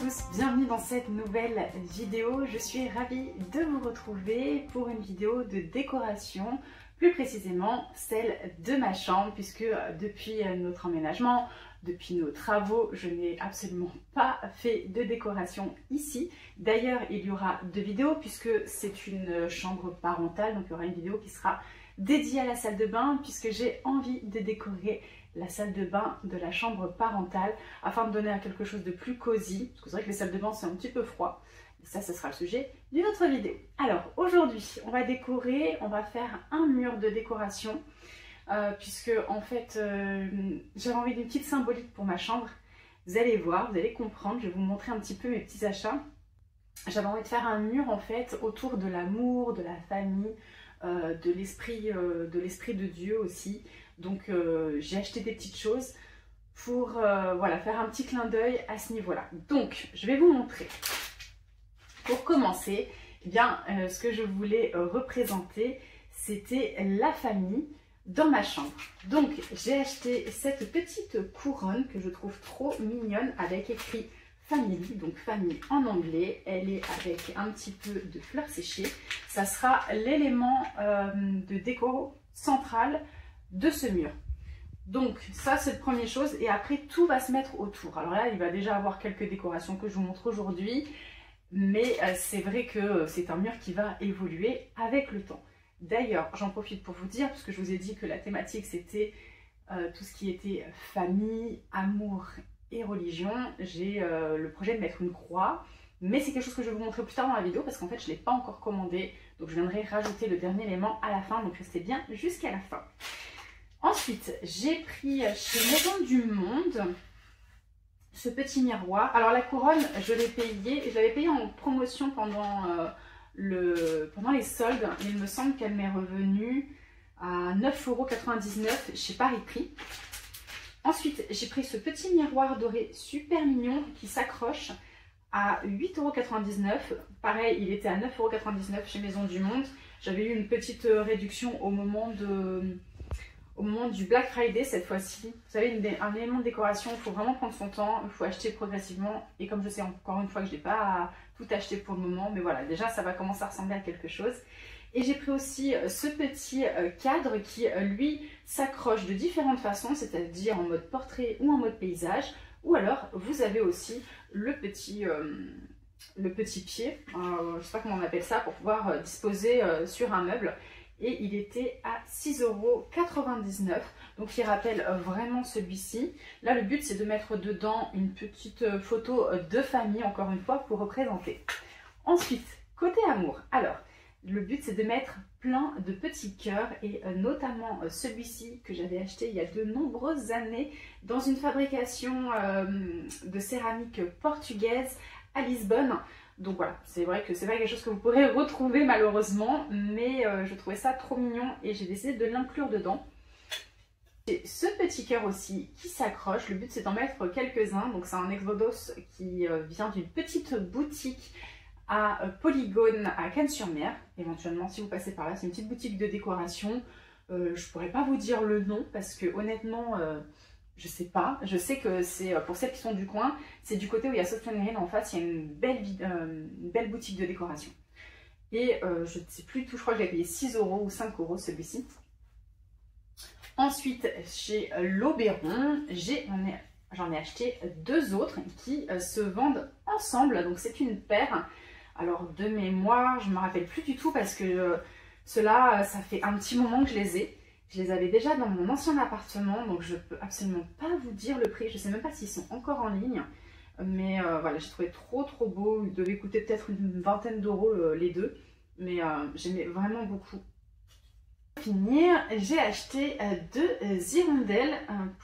tous, bienvenue dans cette nouvelle vidéo. Je suis ravie de vous retrouver pour une vidéo de décoration, plus précisément celle de ma chambre, puisque depuis notre emménagement, depuis nos travaux, je n'ai absolument pas fait de décoration ici. D'ailleurs, il y aura deux vidéos puisque c'est une chambre parentale, donc il y aura une vidéo qui sera dédiée à la salle de bain puisque j'ai envie de décorer la salle de bain de la chambre parentale afin de donner à quelque chose de plus cosy, parce que c'est vrai que les salles de bain c'est un petit peu froid. Ça, ce sera le sujet d'une autre vidéo. Alors aujourd'hui, on va décorer, on va faire un mur de décoration puisque en fait j'avais envie d'une petite symbolique pour ma chambre. Vous allez voir, vous allez comprendre, je vais vous montrer un petit peu mes petits achats. J'avais envie de faire un mur en fait autour de l'amour, de la famille, de l'esprit de Dieu aussi. Donc j'ai acheté des petites choses pour voilà, faire un petit clin d'œil à ce niveau-là. Donc je vais vous montrer. Pour commencer, eh bien, ce que je voulais représenter, c'était la famille dans ma chambre. Donc j'ai acheté cette petite couronne que je trouve trop mignonne avec écrit Family, donc famille en anglais. Elle est avec un petit peu de fleurs séchées. Ça sera l'élément de déco central de ce mur. Donc ça c'est la première chose et après tout va se mettre autour. Alors là il va déjà avoir quelques décorations que je vous montre aujourd'hui, mais c'est vrai que c'est un mur qui va évoluer avec le temps. D'ailleurs j'en profite pour vous dire, parce que je vous ai dit que la thématique c'était tout ce qui était famille, amour et religion. J'ai le projet de mettre une croix, mais c'est quelque chose que je vais vous montrer plus tard dans la vidéo parce qu'en fait je ne l'ai pas encore commandé, donc je viendrai rajouter le dernier élément à la fin, donc restez bien jusqu'à la fin. Ensuite, j'ai pris chez Maison du Monde ce petit miroir. Alors la couronne, je l'avais payé en promotion pendant les soldes. Il me semble qu'elle m'est revenue à 9,99 € chez Paris Prix. Ensuite, j'ai pris ce petit miroir doré super mignon qui s'accroche à 8,99 €. Pareil, il était à 9,99 € chez Maison du Monde. J'avais eu une petite réduction au moment du Black Friday cette fois-ci. Vous savez, un élément de décoration, il faut vraiment prendre son temps, il faut acheter progressivement. Et comme je sais encore une fois que je n'ai pas tout acheté pour le moment, mais voilà, déjà ça va commencer à ressembler à quelque chose. Et j'ai pris aussi ce petit cadre qui, lui, s'accroche de différentes façons, c'est-à-dire en mode portrait ou en mode paysage. Ou alors, vous avez aussi le petit pied, je ne sais pas comment on appelle ça, pour pouvoir disposer sur un meuble. Et il était à 6,99 €, donc il rappelle vraiment celui-ci. Là le but c'est de mettre dedans une petite photo de famille, encore une fois, pour représenter. Ensuite, côté amour, alors le but c'est de mettre plein de petits cœurs, et notamment celui-ci que j'avais acheté il y a de nombreuses années dans une fabrication de céramique portugaise à Lisbonne. Donc voilà, c'est vrai que c'est pas quelque chose que vous pourrez retrouver malheureusement, mais je trouvais ça trop mignon et j'ai décidé de l'inclure dedans. J'ai ce petit cœur aussi qui s'accroche, le but c'est d'en mettre quelques-uns. Donc c'est un Exvodos qui vient d'une petite boutique à Polygone à Cannes-sur-Mer. Éventuellement si vous passez par là, c'est une petite boutique de décoration. Je pourrais pas vous dire le nom parce que honnêtement... je sais pas, je sais que c'est pour celles qui sont du coin, c'est du côté où il y a Software Green en face, il y a une belle boutique de décoration. Et je ne sais plus tout, je crois que j'ai payé 6 € ou 5 € celui-ci. Ensuite, chez l'Oberon, j'en ai acheté deux autres qui se vendent ensemble, donc c'est une paire. Alors de mémoire, je ne me rappelle plus du tout parce que ceux-là, ça fait un petit moment que je les ai. Je les avais déjà dans mon ancien appartement, donc je ne peux absolument pas vous dire le prix. Je ne sais même pas s'ils sont encore en ligne. Mais voilà, j'ai trouvé trop beau. Ils devaient coûter peut-être une vingtaine d'euros les deux. Mais j'aimais vraiment beaucoup. Pour finir, j'ai acheté deux hirondelles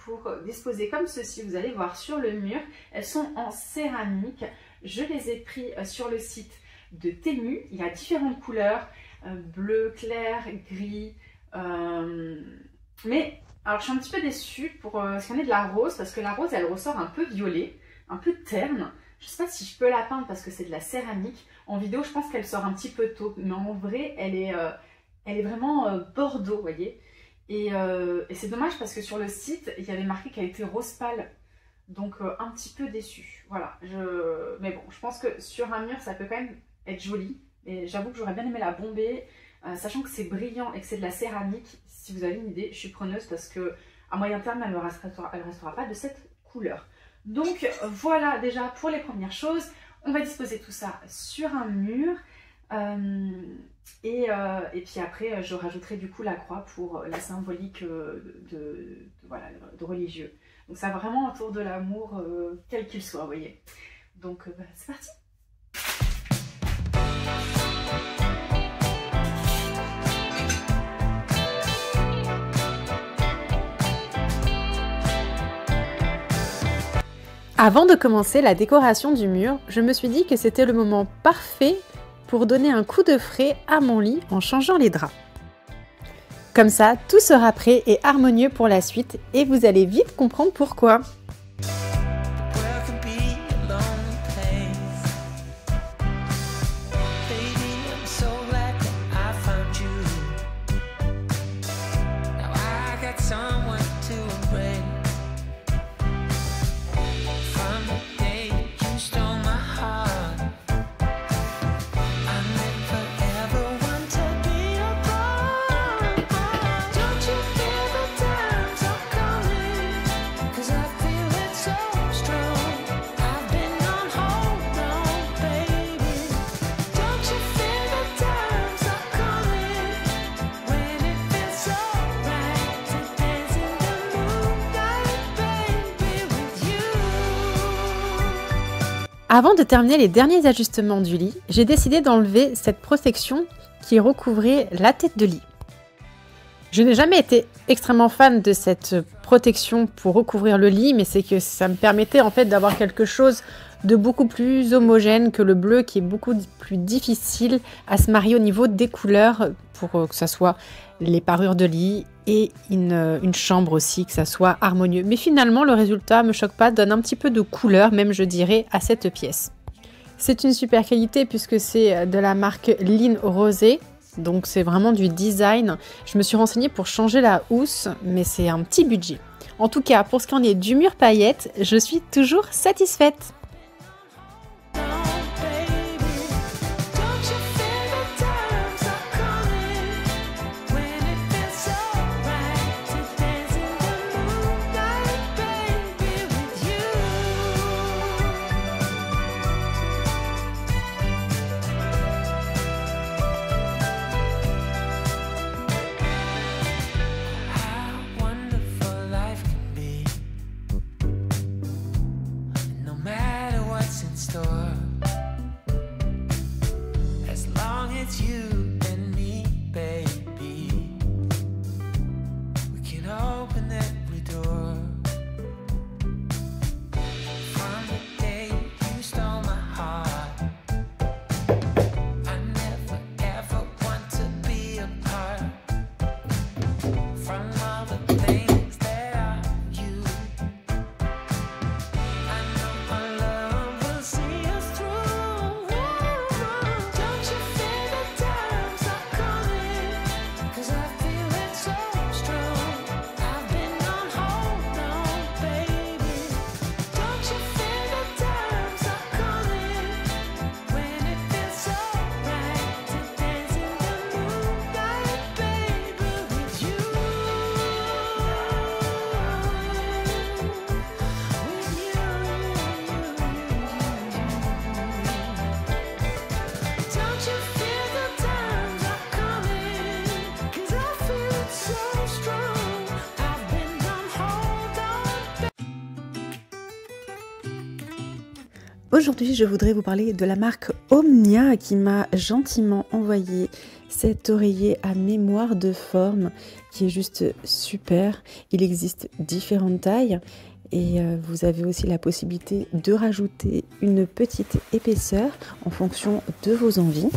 pour disposer comme ceci. Vous allez voir sur le mur. Elles sont en céramique. Je les ai pris sur le site de Temu. Il y a différentes couleurs. Bleu clair, gris... mais alors je suis un petit peu déçue pour ce qu'il y en est de la rose, parce que la rose elle ressort un peu violet, un peu terne. Je sais pas si je peux la peindre parce que c'est de la céramique. En vidéo je pense qu'elle sort un petit peu tôt, mais en vrai elle est vraiment bordeaux, vous voyez. Et c'est dommage parce que sur le site il y avait marqué qu'elle était rose pâle. Donc un petit peu déçue. Voilà, mais bon, je pense que sur un mur, ça peut quand même être joli. Et j'avoue que j'aurais bien aimé la bomber, sachant que c'est brillant et que c'est de la céramique. Si vous avez une idée, je suis preneuse parce que à moyen terme, elle ne restera pas de cette couleur. Donc voilà déjà pour les premières choses. On va disposer tout ça sur un mur. Et puis après, je rajouterai du coup la croix pour la symbolique voilà, de religieux. Donc ça vraiment autour de l'amour, quel qu'il soit, vous voyez. Donc c'est parti. Avant de commencer la décoration du mur, je me suis dit que c'était le moment parfait pour donner un coup de frais à mon lit en changeant les draps. Comme ça, tout sera prêt et harmonieux pour la suite et vous allez vite comprendre pourquoi. Avant de terminer les derniers ajustements du lit, j'ai décidé d'enlever cette protection qui recouvrait la tête de lit. Je n'ai jamais été extrêmement fan de cette protection pour recouvrir le lit, mais c'est que ça me permettait en fait d'avoir quelque chose de beaucoup plus homogène que le bleu qui est beaucoup plus difficile à se marier au niveau des couleurs pour que ça soit les parures de lit et une chambre aussi, que ça soit harmonieux. Mais finalement, le résultat me choque pas, donne un petit peu de couleur, même je dirais, à cette pièce. C'est une super qualité puisque c'est de la marque Line Rosé, donc c'est vraiment du design. Je me suis renseignée pour changer la housse, mais c'est un petit budget. En tout cas, pour ce qui en est du mur paillettes, je suis toujours satisfaite. Aujourd'hui, je voudrais vous parler de la marque Omnia qui m'a gentiment envoyé cet oreiller à mémoire de forme qui est juste super. Il existe différentes tailles et vous avez aussi la possibilité de rajouter une petite épaisseur en fonction de vos envies.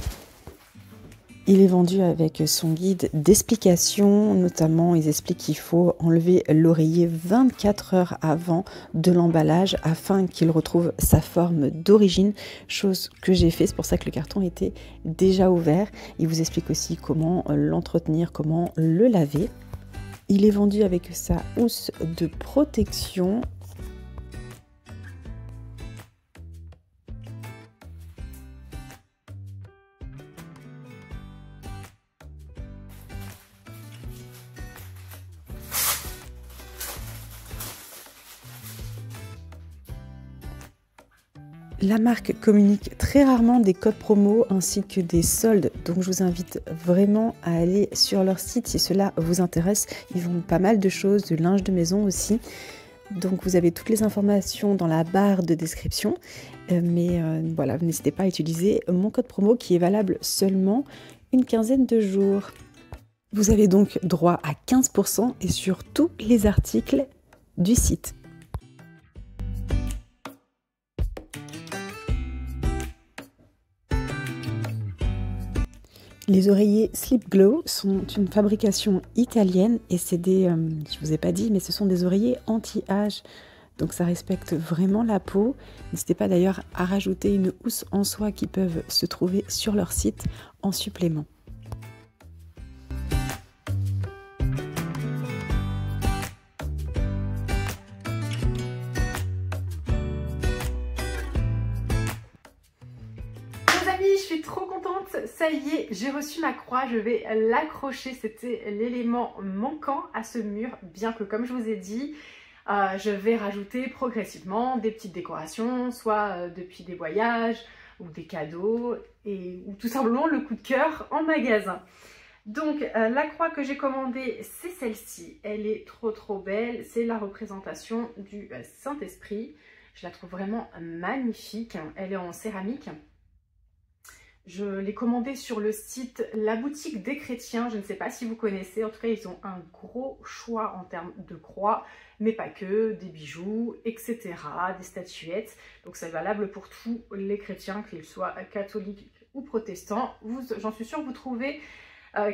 Il est vendu avec son guide d'explication, notamment ils expliquent qu'il faut enlever l'oreiller 24 heures avant de l'emballage afin qu'il retrouve sa forme d'origine, chose que j'ai fait, c'est pour ça que le carton était déjà ouvert. Il vous explique aussi comment l'entretenir, comment le laver. Il est vendu avec sa housse de protection La marque communique très rarement des codes promo ainsi que des soldes, donc je vous invite vraiment à aller sur leur site si cela vous intéresse. Ils vendent pas mal de choses, de linge de maison aussi. Donc vous avez toutes les informations dans la barre de description. Mais voilà, n'hésitez pas à utiliser mon code promo qui est valable seulement une quinzaine de jours. Vous avez donc droit à 15% et sur tous les articles du site. Les oreillers Sleep Glow sont une fabrication italienne et c'est des, je vous ai pas dit, mais ce sont des oreillers anti-âge. Donc ça respecte vraiment la peau. N'hésitez pas d'ailleurs à rajouter une housse en soie qui peuvent se trouver sur leur site en supplément. Je suis trop contente, ça y est, j'ai reçu ma croix, je vais l'accrocher, c'était l'élément manquant à ce mur, bien que comme je vous ai dit, je vais rajouter progressivement des petites décorations, soit depuis des voyages ou des cadeaux, ou tout simplement le coup de cœur en magasin. Donc la croix que j'ai commandée, c'est celle-ci, elle est trop belle, c'est la représentation du Saint-Esprit, je la trouve vraiment magnifique, elle est en céramique. Je l'ai commandé sur le site La Boutique des Chrétiens. Je ne sais pas si vous connaissez. En tout cas, ils ont un gros choix en termes de croix, mais pas que, des bijoux, etc., des statuettes. Donc, c'est valable pour tous les chrétiens, qu'ils soient catholiques ou protestants. J'en suis sûre, vous trouvez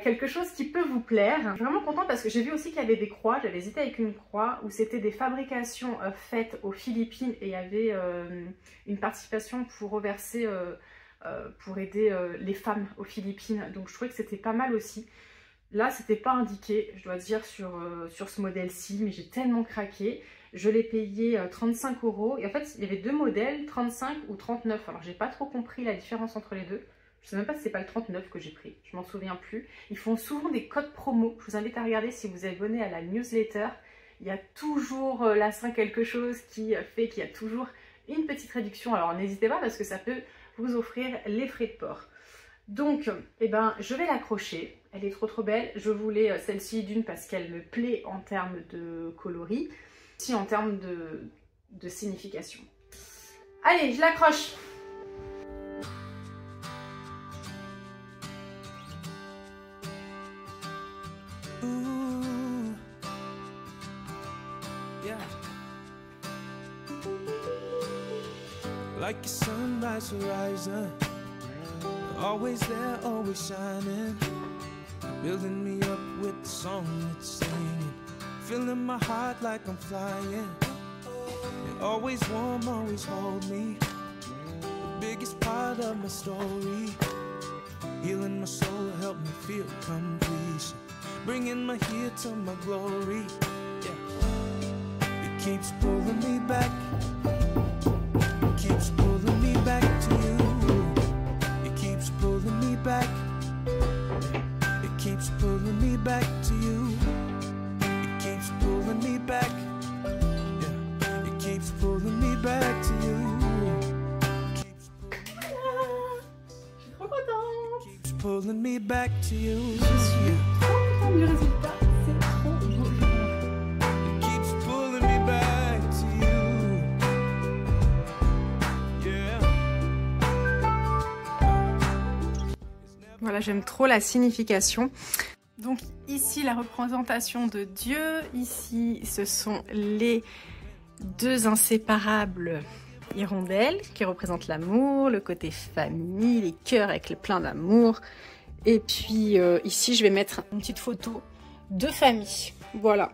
quelque chose qui peut vous plaire. Je suis vraiment contente parce que j'ai vu aussi qu'il y avait des croix. J'avais hésité avec une croix où c'était des fabrications faites aux Philippines et il y avait une participation pour reverser... pour aider les femmes aux Philippines, donc je trouvais que c'était pas mal aussi. Là c'était pas indiqué, je dois dire, sur ce modèle-ci, mais j'ai tellement craqué. Je l'ai payé 35 € et en fait il y avait deux modèles, 35 ou 39, alors j'ai pas trop compris la différence entre les deux. Je sais même pas si c'est pas le 39 que j'ai pris, je m'en souviens plus. Ils font souvent des codes promo, je vous invite à regarder si vous êtes abonné à la newsletter. Il y a toujours la 5 quelque chose qui fait qu'il y a toujours une petite réduction, alors n'hésitez pas parce que ça peut vous offrir les frais de port. Donc, eh ben, je vais l'accrocher. Elle est trop belle. Je voulais celle-ci d'une parce qu'elle me plaît en termes de coloris, aussi en termes de signification. Allez, je l'accroche. Like a sunrise horizon, always there, always shining, building me up with the song it's singing, filling my heart like I'm flying. You're always warm, always hold me, the biggest part of my story, healing my soul, help me feel completion, bringing my here to my glory. Yeah, it keeps pulling me back. Keeps pulling me back to you. It keeps pulling me back. It keeps pulling me back to you. It keeps pulling me back. Yeah. It keeps pulling me back to you. Je suis trop contente. It keeps pulling me back to you. Je suis trop contente du résultat. C'est trop beau. It keeps pulling me back to you. Voilà, j'aime trop la signification. Donc ici, la représentation de Dieu. Ici, ce sont les deux inséparables hirondelles qui représentent l'amour, le côté famille, les cœurs avec plein d'amour. Et puis ici, je vais mettre une petite photo de famille. Voilà.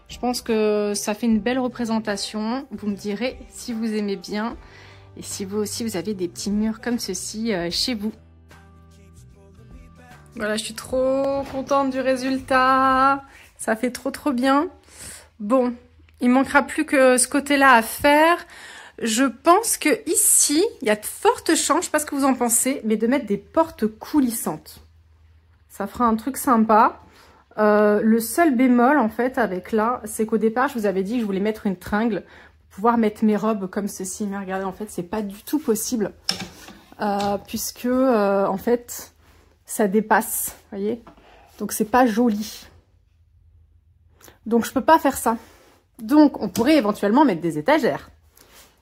Je pense que ça fait une belle représentation. Vous me direz si vous aimez bien. Et si vous aussi, vous avez des petits murs comme ceci chez vous. Voilà, je suis trop contente du résultat. Ça fait trop bien. Bon, il manquera plus que ce côté-là à faire. Je pense que ici, il y a de fortes chances, je sais pas ce que vous en pensez, mais de mettre des portes coulissantes. Ça fera un truc sympa. Le seul bémol, en fait, avec là, c'est qu'au départ, je vous avais dit que je voulais mettre une tringle pouvoir mettre mes robes comme ceci. Mais regardez, en fait, c'est pas du tout possible. Puisque, en fait, ça dépasse, vous voyez. Donc, c'est pas joli. Donc, je peux pas faire ça. Donc, on pourrait éventuellement mettre des étagères.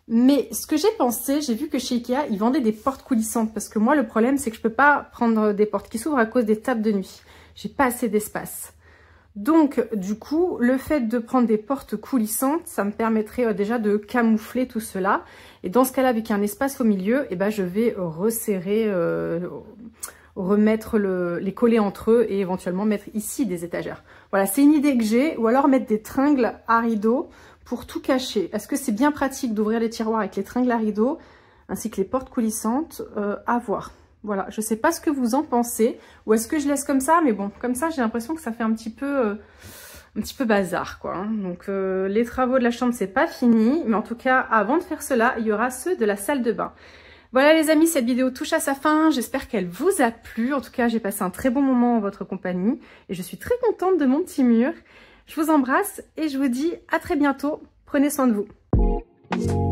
Mais ce que j'ai pensé, j'ai vu que chez Ikea, ils vendaient des portes coulissantes. Parce que moi, le problème, c'est que je peux pas prendre des portes qui s'ouvrent à cause des tables de nuit. J'ai pas assez d'espace. Donc, du coup, le fait de prendre des portes coulissantes, ça me permettrait déjà de camoufler tout cela. Et dans ce cas-là, avec un espace au milieu, eh ben, je vais resserrer, remettre les coller entre eux et éventuellement mettre ici des étagères. Voilà, c'est une idée que j'ai. Ou alors mettre des tringles à rideaux pour tout cacher. Est-ce que c'est bien pratique d'ouvrir les tiroirs avec les tringles à rideaux ainsi que les portes coulissantes? À voir. Voilà, je sais pas ce que vous en pensez. Ou est-ce que je laisse comme ça? Mais bon, comme ça, j'ai l'impression que ça fait un petit peu bazar, quoi. Donc, les travaux de la chambre, c'est pas fini. Mais en tout cas, avant de faire cela, il y aura ceux de la salle de bain. Voilà les amis, cette vidéo touche à sa fin. J'espère qu'elle vous a plu. En tout cas, j'ai passé un très bon moment en votre compagnie. Et je suis très contente de mon petit mur. Je vous embrasse et je vous dis à très bientôt. Prenez soin de vous.